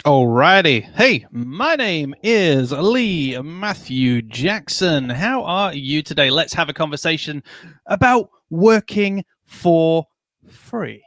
Alrighty. Hey, my name is Lee Matthew Jackson. How are you today? Let's have a conversation about working for free.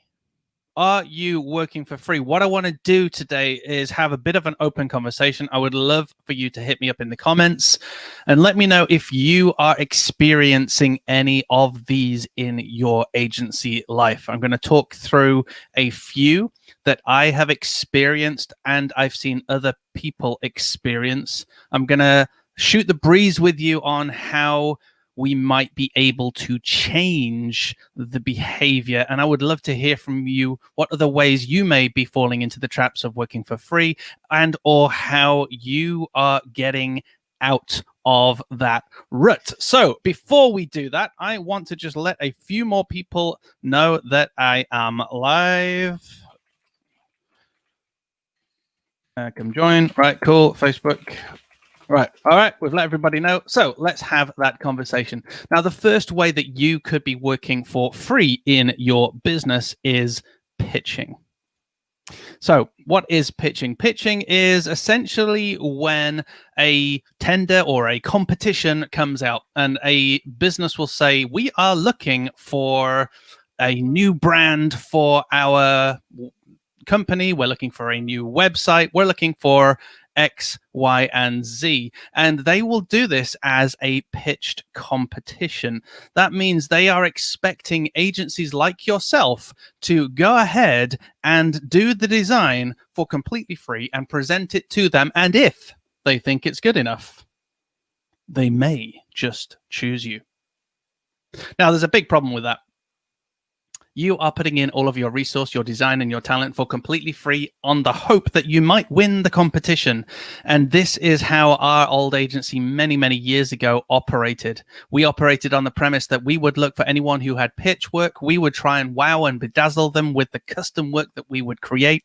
Are you working for free? What I want to do today is have a bit of an open conversation. I would love for you to hit me up in the comments and let me know if you are experiencing any of these in your agency life. I'm going to talk through a few that I have experienced and I've seen other people experience. I'm going to shoot the breeze with you on how we might be able to change the behavior. And I would love to hear from you what are the ways you may be falling into the traps of working for free, and or how you are getting out of that rut. So before we do that, I want to just let a few more people know that I am live. Come join. Right, cool. Facebook. Right. All right. We've let everybody know. So let's have that conversation. Now, the first way that you could be working for free in your business is pitching. So what is pitching? Pitching is essentially when a tender or a competition comes out and a business will say, we are looking for a new brand for our company. We're looking for a new website. We're looking for X, Y, and Z. And they will do this as a pitched competition. That means they are expecting agencies like yourself to go ahead and do the design for completely free and present it to them. And if they think it's good enough, they may just choose you. Now, there's a big problem with that. You are putting in all of your resource, your design, and your talent for completely free on the hope that you might win the competition. And this is how our old agency many, many years ago operated. We operated on the premise that we would look for anyone who had pitch work. We would try and wow and bedazzle them with the custom work that we would create.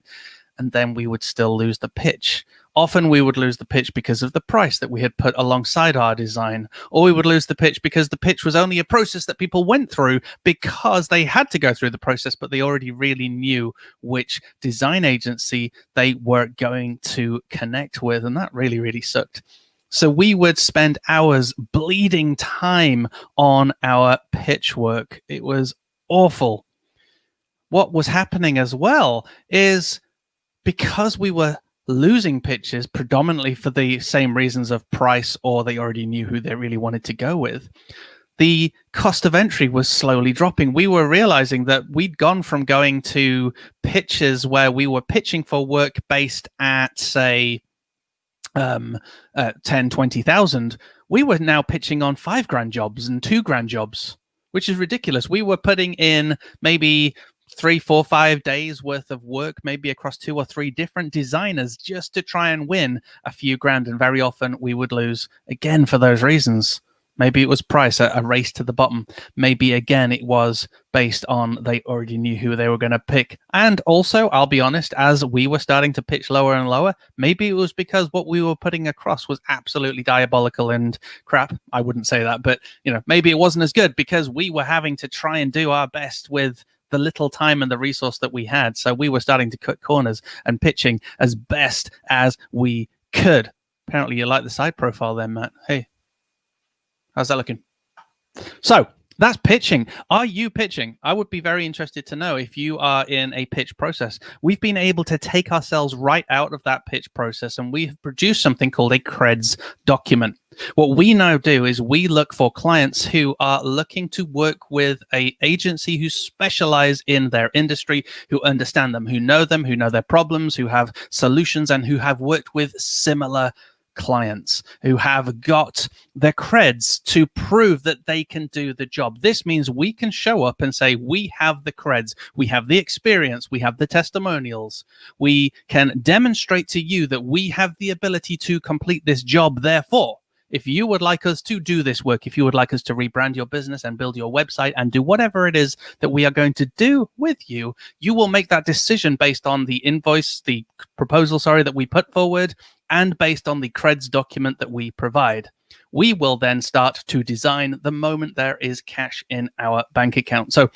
And then we would still lose the pitch. Often we would lose the pitch because of the price that we had put alongside our design, or we would lose the pitch because the pitch was only a process that people went through because they had to go through the process, but they already really knew which design agency they were going to connect with. And that really, really sucked. So we would spend hours bleeding time on our pitch work. It was awful. What was happening as well is because we were losing pitches predominantly for the same reasons of price, or they already knew who they really wanted to go with, the cost of entry was slowly dropping. We were realizing that we'd gone from going to pitches where we were pitching for work based at, say, 10, 20,000. We were now pitching on $5,000 jobs and $2,000 jobs, which is ridiculous. We were putting in maybe 3, 4, 5 days worth of work, maybe across 2 or 3 different designers, just to try and win a few grand. And very often we would lose again for those reasons. Maybe it was price, a race to the bottom. Maybe again, it was based on they already knew who they were going to pick. And also, I'll be honest, as we were starting to pitch lower and lower, maybe it was because what we were putting across was absolutely diabolical and crap. I wouldn't say that, but maybe it wasn't as good because we were having to try and do our best with the little time and the resource that we had. So we were starting to cut corners and pitching as best as we could. Apparently you like the side profile then, Matt. Hey, how's that looking? So that's pitching. Are you pitching? I would be very interested to know if you are in a pitch process. We've been able to take ourselves right out of that pitch process, and we've produced something called a creds document. What we now do is we look for clients who are looking to work with an agency who specialize in their industry, who understand them, who know their problems, who have solutions, and who have worked with similar clients, who have got their creds to prove that they can do the job. This means we can show up and say, we have the creds, we have the experience, we have the testimonials. We can demonstrate to you that we have the ability to complete this job. Therefore, if you would like us to do this work, if you would like us to rebrand your business and build your website and do whatever it is that we are going to do with you, you will make that decision based on the invoice, the proposal, that we put forward, and based on the creds document that we provide. We will then start to design the moment there is cash in our bank account. So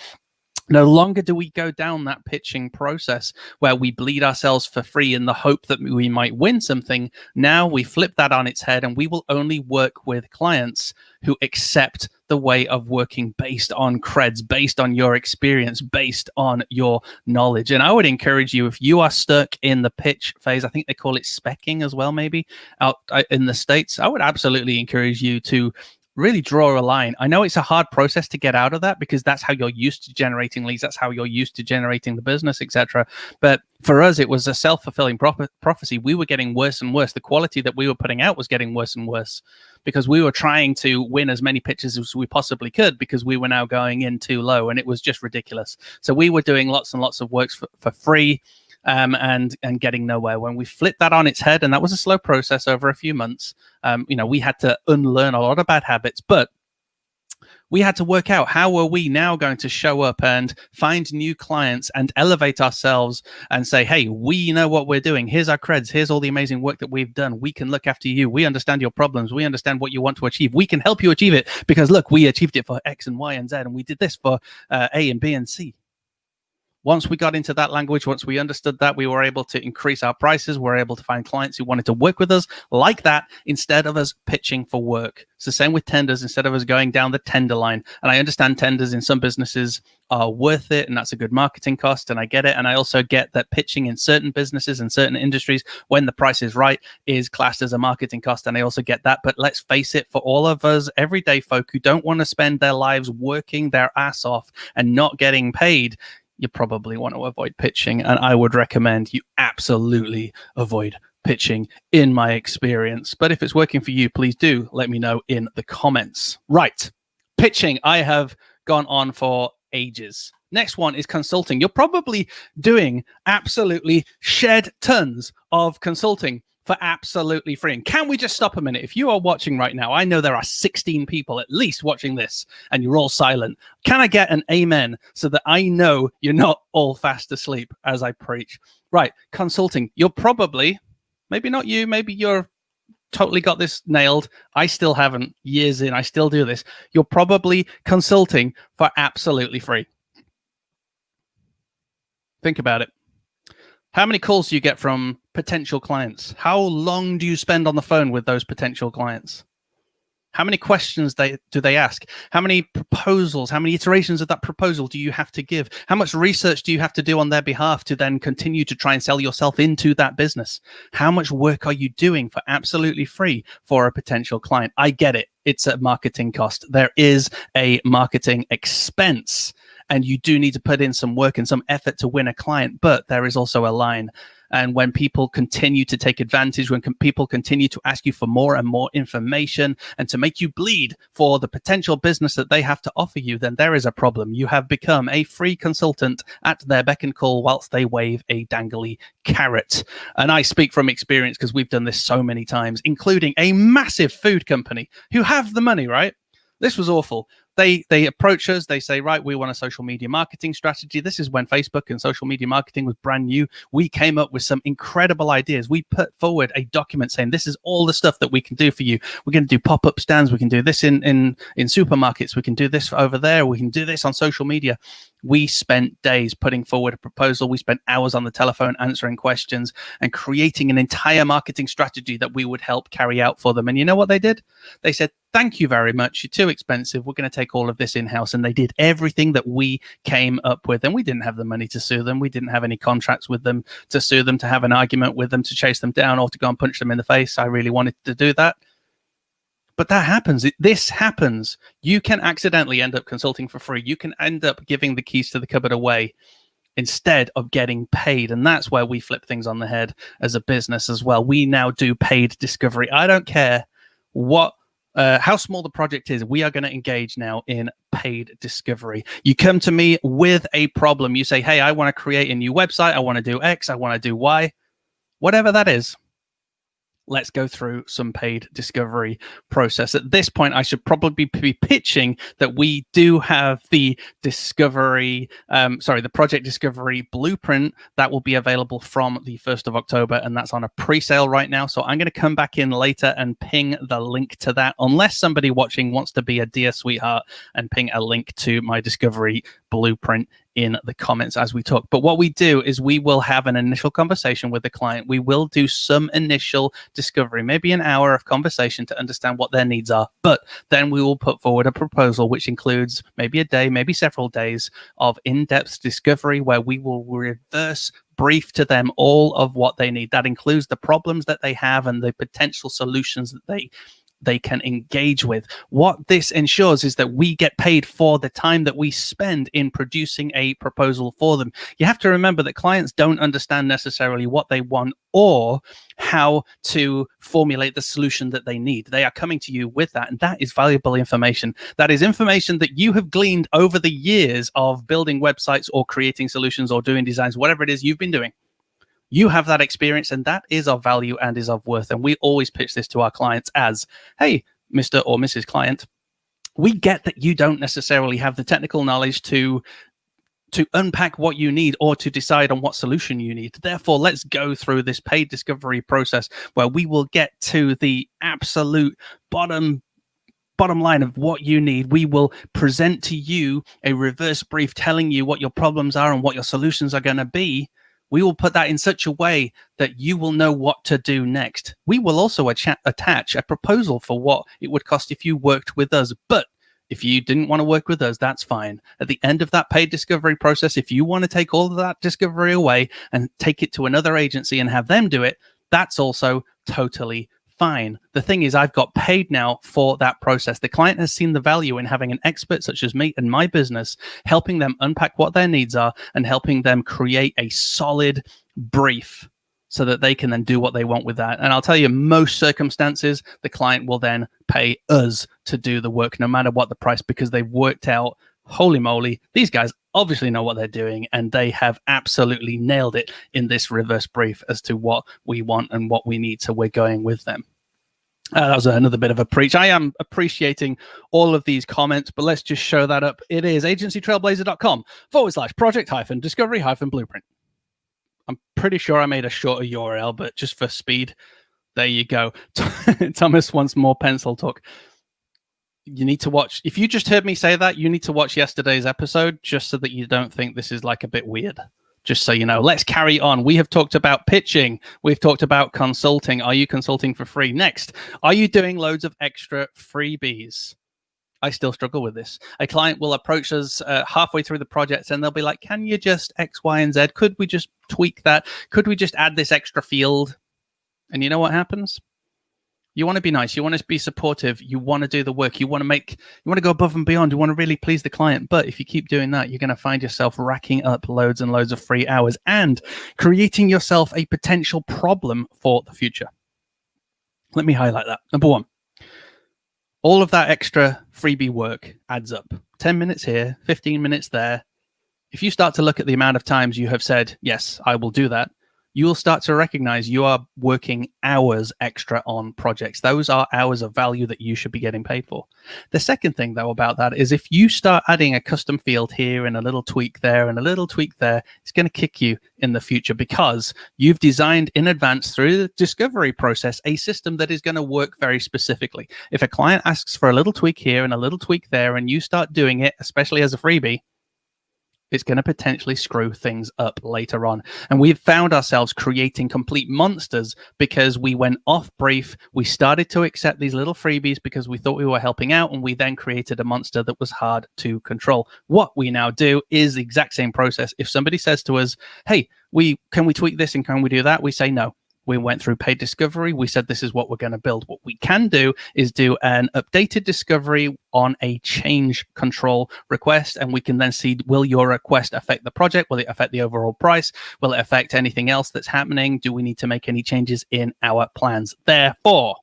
No longer do we go down that pitching process where we bleed ourselves for free in the hope that we might win something. Now we flip that on its head, and we will only work with clients who accept the way of working based on creds, based on your experience, based on your knowledge. And I would encourage you, if you are stuck in the pitch phase, I think they call it specking as well, maybe out in the States, I would absolutely encourage you to really draw a line. I know it's a hard process to get out of that because that's how you're used to generating leads. That's how you're used to generating the business, etc. But for us, it was a self-fulfilling prophecy. We were getting worse and worse. The quality that we were putting out was getting worse and worse because we were trying to win as many pitches as we possibly could because we were now going in too low, and it was just ridiculous. So we were doing lots and lots of works for free. And getting nowhere. When we flipped that on its head, and that was a slow process over a few months, we had to unlearn a lot of bad habits, but we had to work out how are we now going to show up and find new clients and elevate ourselves and say, hey, we know what we're doing. Here's our creds. Here's all the amazing work that we've done. We can look after you. We understand your problems. We understand what you want to achieve. We can help you achieve it because, look, we achieved it for X and Y and Z, and we did this for A and B and C. Once we got into that language, once we understood that, we were able to increase our prices. We were able to find clients who wanted to work with us like that instead of us pitching for work. It's the same with tenders instead of us going down the tender line. And I understand tenders in some businesses are worth it, and that's a good marketing cost, and I get it. And I also get that pitching in certain businesses and certain industries, when the price is right, is classed as a marketing cost, and I also get that. But let's face it, for all of us everyday folk who don't want to spend their lives working their ass off and not getting paid, you probably want to avoid pitching, and I would recommend you absolutely avoid pitching in my experience. But if it's working for you, please do let me know in the comments. Right, pitching, I have gone on for ages. Next one is consulting. You're probably doing absolutely shed tons of consulting for absolutely free. And can we just stop a minute? If you are watching right now, I know there are 16 people at least watching this, and you're all silent. Can I get an amen so that I know you're not all fast asleep as I preach? Right, consulting. You're probably, maybe not you, maybe you're totally got this nailed. I still haven't. Years in, I still do this. You're probably consulting for absolutely free. Think about it. How many calls do you get from potential clients? How long do you spend on the phone with those potential clients? How many questions do they ask? How many proposals, how many iterations of that proposal do you have to give? How much research do you have to do on their behalf to then continue to try and sell yourself into that business? How much work are you doing for absolutely free for a potential client? I get it. It's a marketing cost. There is a marketing expense, and you do need to put in some work and some effort to win a client, but there is also a line. And when people continue to take advantage, when people continue to ask you for more and more information and to make you bleed for the potential business that they have to offer you, then there is a problem. You have become a free consultant at their beck and call whilst they wave a dangly carrot. And I speak from experience because we've done this so many times, including a massive food company who have the money, right? This was awful. They approach us. They say, right, we want a social media marketing strategy. This is when Facebook and social media marketing was brand new. We came up with some incredible ideas. We put forward a document saying, this is all the stuff that we can do for you. We're going to do pop-up stands. We can do this in supermarkets. We can do this over there. We can do this on social media. We spent days putting forward a proposal. We spent hours on the telephone answering questions and creating an entire marketing strategy that we would help carry out for them. And you know what they did? They said, thank you very much. You're too expensive. We're going to take all of this in-house. And they did everything that we came up with. And we didn't have the money to sue them. We didn't have any contracts with them to sue them, to have an argument with them, to chase them down, or to go and punch them in the face. I really wanted to do that. But that happens. This happens. You can accidentally end up consulting for free. You can end up giving the keys to the cupboard away instead of getting paid. And that's where we flip things on the head as a business as well. We now do paid discovery. I don't care how small the project is. We are going to engage now in paid discovery. You come to me with a problem. You say, hey, I want to create a new website. I want to do X. I want to do Y. Whatever that is. Let's go through some paid discovery process. At this point, I should probably be pitching that we do have the the project discovery blueprint that will be available from the 1st of October, and that's on a pre-sale right now. So I'm going to come back in later and ping the link to that, unless somebody watching wants to be a dear sweetheart and ping a link to my discovery blueprint in the comments as we talk. But what we do is we will have an initial conversation with the client. We will do some initial discovery, maybe an hour of conversation to understand what their needs are. But then we will put forward a proposal which includes maybe a day, maybe several days of in-depth discovery where we will reverse brief to them all of what they need. That includes the problems that they have and the potential solutions that they can engage with. What this ensures is that we get paid for the time that we spend in producing a proposal for them. You have to remember that clients don't understand necessarily what they want or how to formulate the solution that they need. They are coming to you with that, and that is valuable information. That is information that you have gleaned over the years of building websites or creating solutions or doing designs, whatever it is you've been doing. You have that experience, and that is of value and is of worth. And we always pitch this to our clients as, hey, Mr. or Mrs. Client, we get that you don't necessarily have the technical knowledge to unpack what you need or to decide on what solution you need. Therefore, let's go through this paid discovery process where we will get to the absolute bottom line of what you need. We will present to you a reverse brief telling you what your problems are and what your solutions are going to be. We will put that in such a way that you will know what to do next. We will also attach a proposal for what it would cost if you worked with us. But if you didn't want to work with us, that's fine. At the end of that paid discovery process, if you want to take all of that discovery away and take it to another agency and have them do it, that's also totally fine. The thing is, I've got paid now for that process. The client has seen the value in having an expert such as me and my business, helping them unpack what their needs are and helping them create a solid brief so that they can then do what they want with that. And I'll tell you, most circumstances, the client will then pay us to do the work, no matter what the price, because they've worked out, holy moly, these guys obviously know what they're doing, and they have absolutely nailed it in this reverse brief as to what we want and what we need. So we're going with them. That was another bit of a preach. I am appreciating all of these comments, but let's just show that up. It is agencytrailblazer.com/project-discovery-blueprint. I'm pretty sure I made a shorter URL, but just for speed, there you go. Thomas wants more pencil talk. You need to watch. If you just heard me say that, you need to watch yesterday's episode just so that you don't think this is like a bit weird. Just so you know. Let's carry on. We have talked about pitching. We've talked about consulting. Are you consulting for free? Next, are you doing loads of extra freebies? I still struggle with this. A client will approach us halfway through the project and they'll be like, can you just X, Y, and Z? Could we just tweak that? Could we just add this extra field? And you know what happens? You want to be nice. You want to be supportive. You want to do the work. You want to go above and beyond. You want to really please the client. But if you keep doing that, you're going to find yourself racking up loads and loads of free hours and creating yourself a potential problem for the future. Let me highlight that. Number one, all of that extra freebie work adds up. 10 minutes here, 15 minutes there. If you start to look at the amount of times you have said, yes, I will do that, you will start to recognize you are working hours extra on projects. Those are hours of value that you should be getting paid for. The second thing, though, about that is if you start adding a custom field here and a little tweak there and a little tweak there, it's going to kick you in the future because you've designed in advance through the discovery process a system that is going to work very specifically. If a client asks for a little tweak here and a little tweak there and you start doing it, especially as a freebie, it's going to potentially screw things up later on. And we've found ourselves creating complete monsters because we went off brief. We started to accept these little freebies because we thought we were helping out, and we then created a monster that was hard to control. What we now do is the exact same process. If somebody says to us, hey, can we tweak this and can we do that? We say no. We went through paid discovery. We said, this is what we're going to build. What we can do is do an updated discovery on a change control request. And we can then see, will your request affect the project? Will it affect the overall price? Will it affect anything else that's happening? Do we need to make any changes in our plans? Therefore,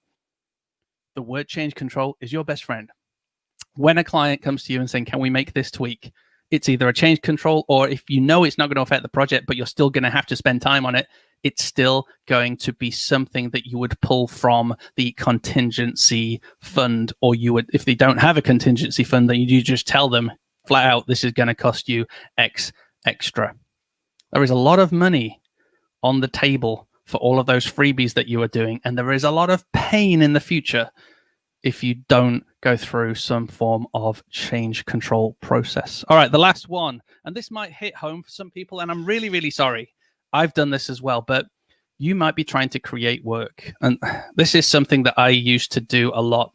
the word change control is your best friend. When a client comes to you and saying, can we make this tweak? It's either a change control, or if you know it's not going to affect the project, but you're still going to have to spend time on it, it's still going to be something that you would pull from the contingency fund, or you would, if they don't have a contingency fund, then you just tell them flat out, this is going to cost you X extra. There is a lot of money on the table for all of those freebies that you are doing, and there is a lot of pain in the future if you don't go through some form of change control process. All right, the last one, and this might hit home for some people, and I'm really, really sorry. I've done this as well, but you might be trying to create work. And this is something that I used to do a lot.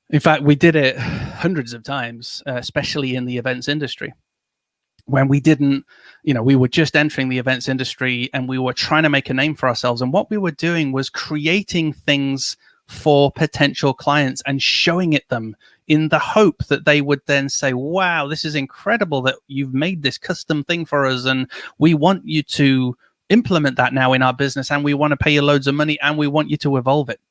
In fact, we did it hundreds of times, especially in the events industry. When we didn't, we were just entering the events industry and we were trying to make a name for ourselves. And what we were doing was creating things for potential clients and showing it them in the hope that they would then say, wow, this is incredible that you've made this custom thing for us. And we want you to implement that now in our business. And we want to pay you loads of money and we want you to evolve it.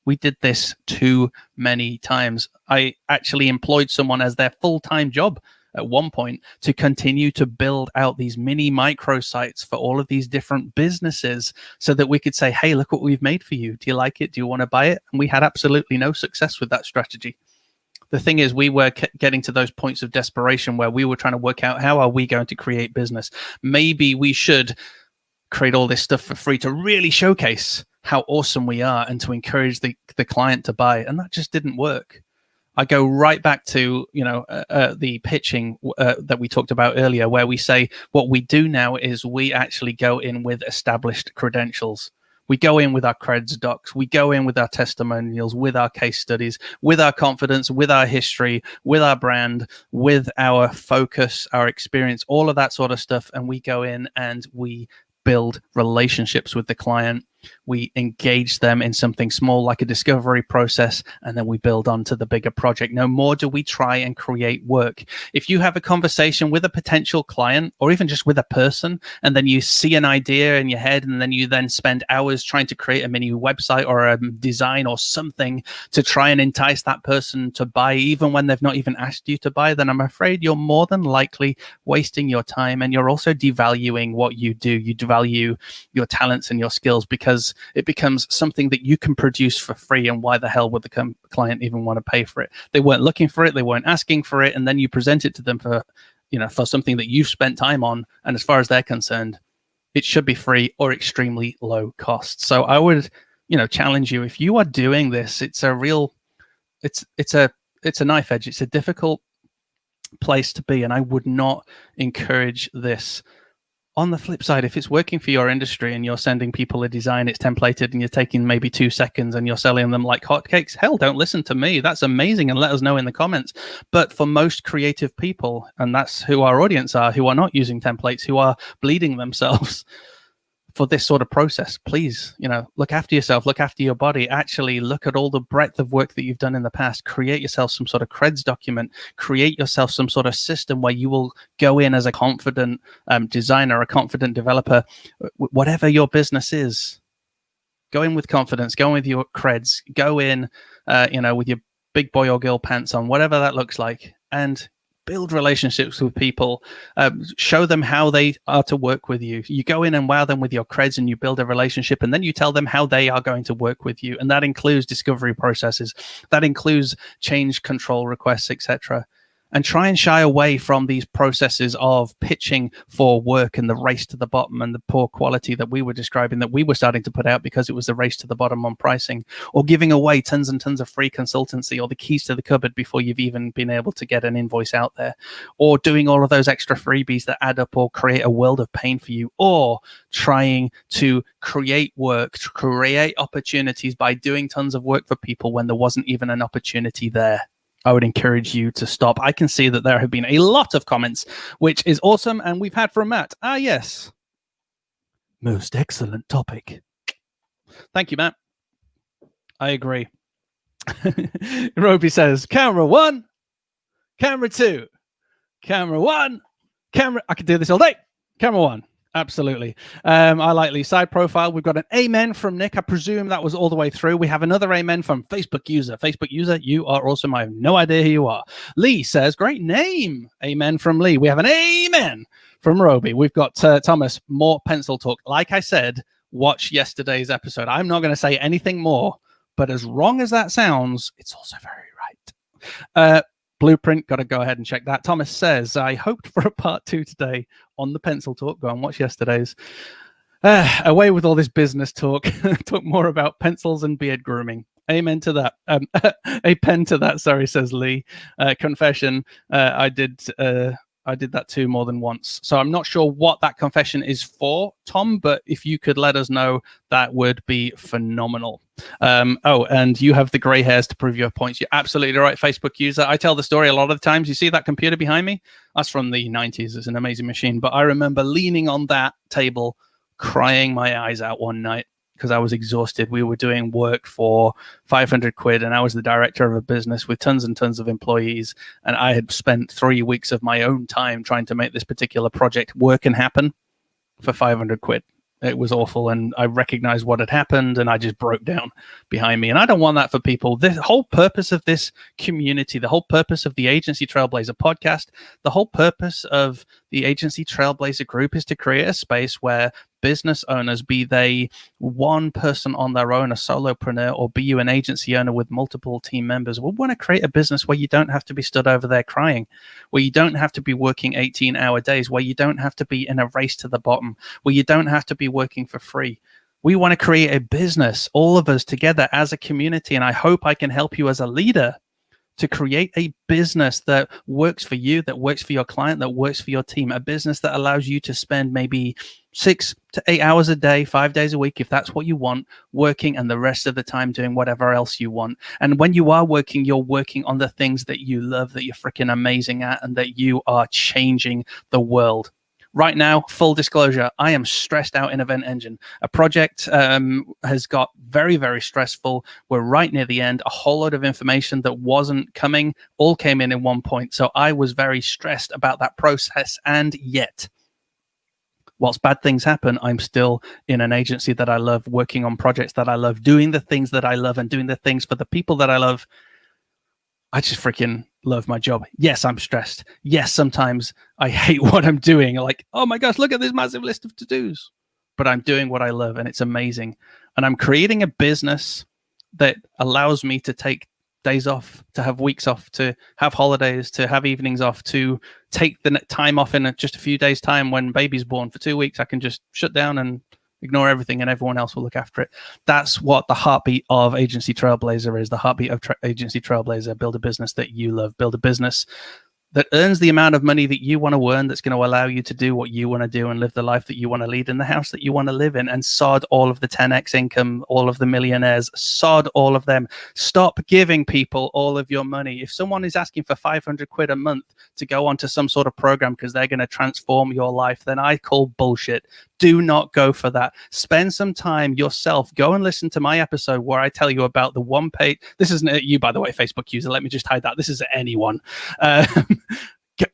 We did this too many times. I actually employed someone as their full-time job at one point to continue to build out these mini microsites for all of these different businesses so that we could say, hey, look what we've made for you. Do you like it? Do you want to buy it? And we had absolutely no success with that strategy. The thing is, we were getting to those points of desperation where we were trying to work out, how are we going to create business? Maybe we should create all this stuff for free to really showcase how awesome we are and to encourage the client to buy. And that just didn't work. I go right back to, the pitching that we talked about earlier, where we say what we do now is we actually go in with established credentials. We go in with our creds docs. We go in with our testimonials, with our case studies, with our confidence, with our history, with our brand, with our focus, our experience, all of that sort of stuff. And we go in and we build relationships with the client. We engage them in something small like a discovery process, and then we build on to the bigger project. No more do we try and create work. If you have a conversation with a potential client or even just with a person, and then you see an idea in your head, and then you spend hours trying to create a mini website or a design or something to try and entice that person to buy, even when they've not even asked you to buy, then I'm afraid you're more than likely wasting your time, and you're also devaluing what you do. You devalue your talents and your skills because it becomes something that you can produce for free, and why the hell would the client even want to pay for it? They weren't looking for it, they weren't asking for it, and then you present it to them for something that you've spent time on, and as far as they're concerned, it should be free or extremely low cost. So I would challenge you, if you are doing this, it's a knife edge. It's a difficult place to be, and I would not encourage this. On the flip side, if it's working for your industry and you're sending people a design, it's templated, and you're taking maybe 2 seconds and you're selling them like hotcakes, hell, don't listen to me. That's amazing, and let us know in the comments. But for most creative people, and that's who our audience are, who are not using templates, who are bleeding themselves for this sort of process, please, look after yourself, look after your body, actually look at all the breadth of work that you've done in the past, create yourself some sort of creds document, create yourself some sort of system where you will go in as a confident designer, a confident developer, whatever your business is. Go in with confidence, go in with your creds, go in, with your big boy or girl pants on, whatever that looks like, and build relationships with people, show them how they are to work with you. You go in and wow them with your creds, and you build a relationship, and then you tell them how they are going to work with you. And that includes discovery processes, that includes change control requests, etc. And try and shy away from these processes of pitching for work and the race to the bottom and the poor quality that we were describing, that we were starting to put out because it was the race to the bottom on pricing, or giving away tons and tons of free consultancy or the keys to the cupboard before you've even been able to get an invoice out there, or doing all of those extra freebies that add up or create a world of pain for you, or trying to create work, to create opportunities by doing tons of work for people when there wasn't even an opportunity there. I would encourage you to stop. I can see that there have been a lot of comments, which is awesome. And we've had from Matt. Yes. Most excellent topic. Thank you, Matt. I agree. Roby says, camera 1, camera 2, camera 1, camera. I could do this all day. Camera 1. Absolutely. I like Lee's side profile. We've got an amen from Nick. I presume that was all the way through. We have another amen from Facebook user. Facebook user, you are awesome. I have no idea who you are. Lee says, great name. Amen from Lee. We have an amen from Roby. We've got Thomas, more pencil talk. Like I said, watch yesterday's episode. I'm not going to say anything more, but as wrong as that sounds, it's also very right. Blueprint, got to go ahead and check that. Thomas says, I hoped for a part 2 today on the pencil talk. Go and watch yesterday's. Away with all this business talk. Talk more about pencils and beard grooming. Amen to that. A pen to that. Sorry, says Lee. Confession. I did that too more than once. So I'm not sure what that confession is for, Tom, but if you could let us know, that would be phenomenal. And you have the gray hairs to prove your points. You're absolutely right, Facebook user. I tell the story a lot of the times. You see that computer behind me? That's from the 90s. It's an amazing machine. But I remember leaning on that table, crying my eyes out one night because I was exhausted. We were doing work for 500 quid, and I was the director of a business with tons and tons of employees. And I had spent 3 weeks of my own time trying to make this particular project work and happen for 500 quid. It was awful, and I recognized what had happened, and I just broke down behind me. And I don't want that for people. The whole purpose of this community, the whole purpose of the Agency Trailblazer podcast, the whole purpose of the Agency Trailblazer group is to create a space where business owners, be they one person on their own, a solopreneur, or be you an agency owner with multiple team members, will want to create a business where you don't have to be stood over there crying, where you don't have to be working 18-hour days, where you don't have to be in a race to the bottom, where you don't have to be working for free. We want to create a business, all of us together as a community, and I hope I can help you as a leader to create a business that works for you, that works for your client, that works for your team, a business that allows you to spend maybe 6 to 8 hours a day, 5 days a week, if that's what you want, working, and the rest of the time doing whatever else you want. And when you are working, you're working on the things that you love, that you're freaking amazing at, and that you are changing the world. Right now, full disclosure, I am stressed out in Event Engine. A project has got very, very stressful. We're right near the end. A whole lot of information that wasn't coming all came in one point. So I was very stressed about that process. And yet, whilst bad things happen, I'm still in an agency that I love, working on projects that I love, doing the things that I love, and doing the things for the people that I love. I just freaking love my job. Yes, I'm stressed. Yes, sometimes I hate what I'm doing. Like, oh my gosh, look at this massive list of to-dos. But I'm doing what I love, and it's amazing. And I'm creating a business that allows me to take days off, to have weeks off, to have holidays, to have evenings off, to take the time off in just a few days' time. When baby's born for 2 weeks, I can just shut down and ignore everything, and everyone else will look after it. That's what the heartbeat of Agency Trailblazer is. The heartbeat of Agency Trailblazer. Build a business that you love. Build a business that earns the amount of money that you want to earn, that's going to allow you to do what you want to do and live the life that you want to lead in the house that you want to live in, and sod all of the 10x income, all of the millionaires, sod all of them. Stop giving people all of your money. If someone is asking for 500 quid a month to go onto some sort of program because they're going to transform your life, then I call bullshit. Do not go for that. Spend some time yourself. Go and listen to my episode where I tell you about the one page. This isn't you, by the way, Facebook user. Let me just hide that. This is anyone.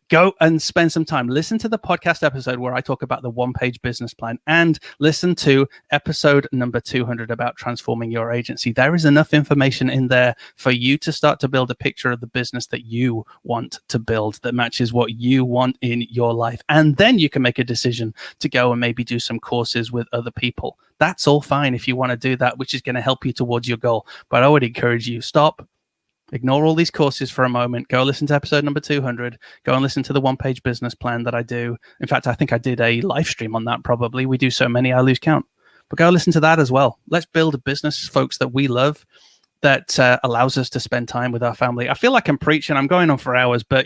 Go and spend some time. Listen to the podcast episode where I talk about the one-page business plan, and listen to episode number 200 about transforming your agency. There is enough information in there for you to start to build a picture of the business that you want to build, that matches what you want in your life. And then you can make a decision to go and maybe do some courses with other people. That's all fine if you want to do that, which is going to help you towards your goal. But I would encourage you, stop. Ignore all these courses for a moment. Go listen to episode number 200. Go and listen to the one-page business plan that I do. In fact, I think I did a live stream on that probably. We do so many, I lose count. But go listen to that as well. Let's build a business, folks, that we love, that allows us to spend time with our family. I feel like I'm preaching. I'm going on for hours, but,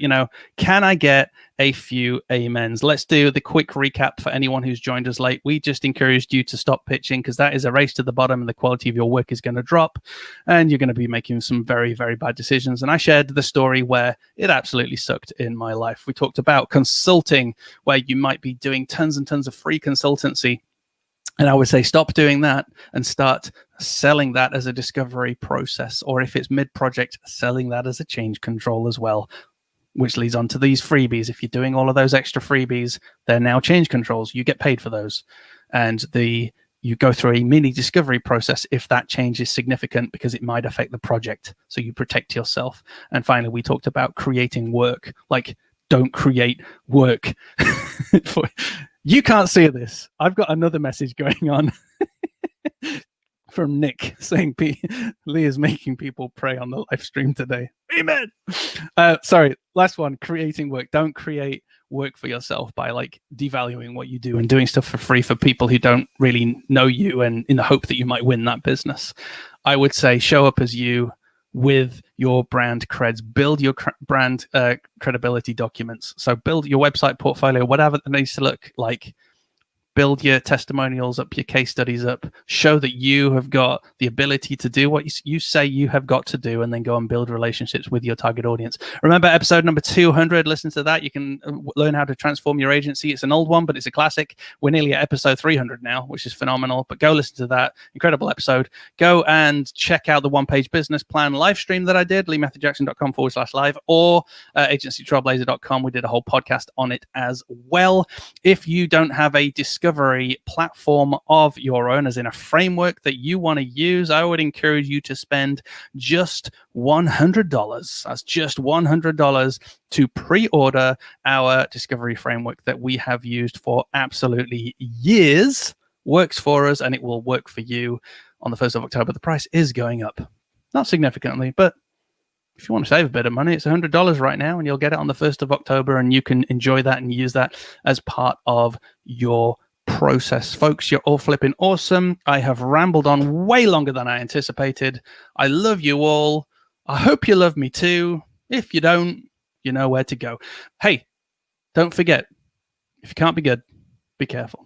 can I get a few amens? Let's do the quick recap for anyone who's joined us late. We just encouraged you to stop pitching, because that is a race to the bottom, and the quality of your work is going to drop, and you're going to be making some very, very bad decisions. And I shared the story where it absolutely sucked in my life. We talked about consulting, where you might be doing tons and tons of free consultancy. And I would say stop doing that and start selling that as a discovery process. Or if it's mid-project, selling that as a change control as well, which leads on to these freebies. If you're doing all of those extra freebies, they're now change controls. You get paid for those. And you go through a mini discovery process if that change is significant, because it might affect the project. So you protect yourself. And finally, we talked about creating work. Like, don't create work. You can't see this. I've got another message going on from Nick saying Lee is making people pray on the live stream today. Amen. Sorry, last one, creating work. Don't create work for yourself by like devaluing what you do and doing stuff for free for people who don't really know you, and in the hope that you might win that business. I would say show up as you with your brand creds. Build your brand credibility documents. So build your website portfolio, whatever it needs to look like. Build your testimonials up, your case studies up. Show that you have got the ability to do what you say you have got to do, and then go and build relationships with your target audience. Remember episode number 200? Listen to that. You can learn how to transform your agency. It's an old one, but it's a classic. We're nearly at episode 300 now, which is phenomenal. But go listen to that. Incredible episode. Go and check out the one-page business plan live stream that I did, leematthewjackson.com/live, or agencytrailblazer.com. We did a whole podcast on it as well. If you don't have a discovery platform of your own, as in a framework that you want to use, I would encourage you to spend just $100. That's just $100 to pre-order our discovery framework that we have used for absolutely years. Works for us, and it will work for you. On the 1st of October, the price is going up. Not significantly, but if you want to save a bit of money, it's $100 right now, and you'll get it on the 1st of October, and you can enjoy that and use that as part of your process. Folks, you're all flipping awesome. I have rambled on way longer than I anticipated. I love you all. I hope you love me too. If you don't, you know where to go. Hey, don't forget, if you can't be good, be careful.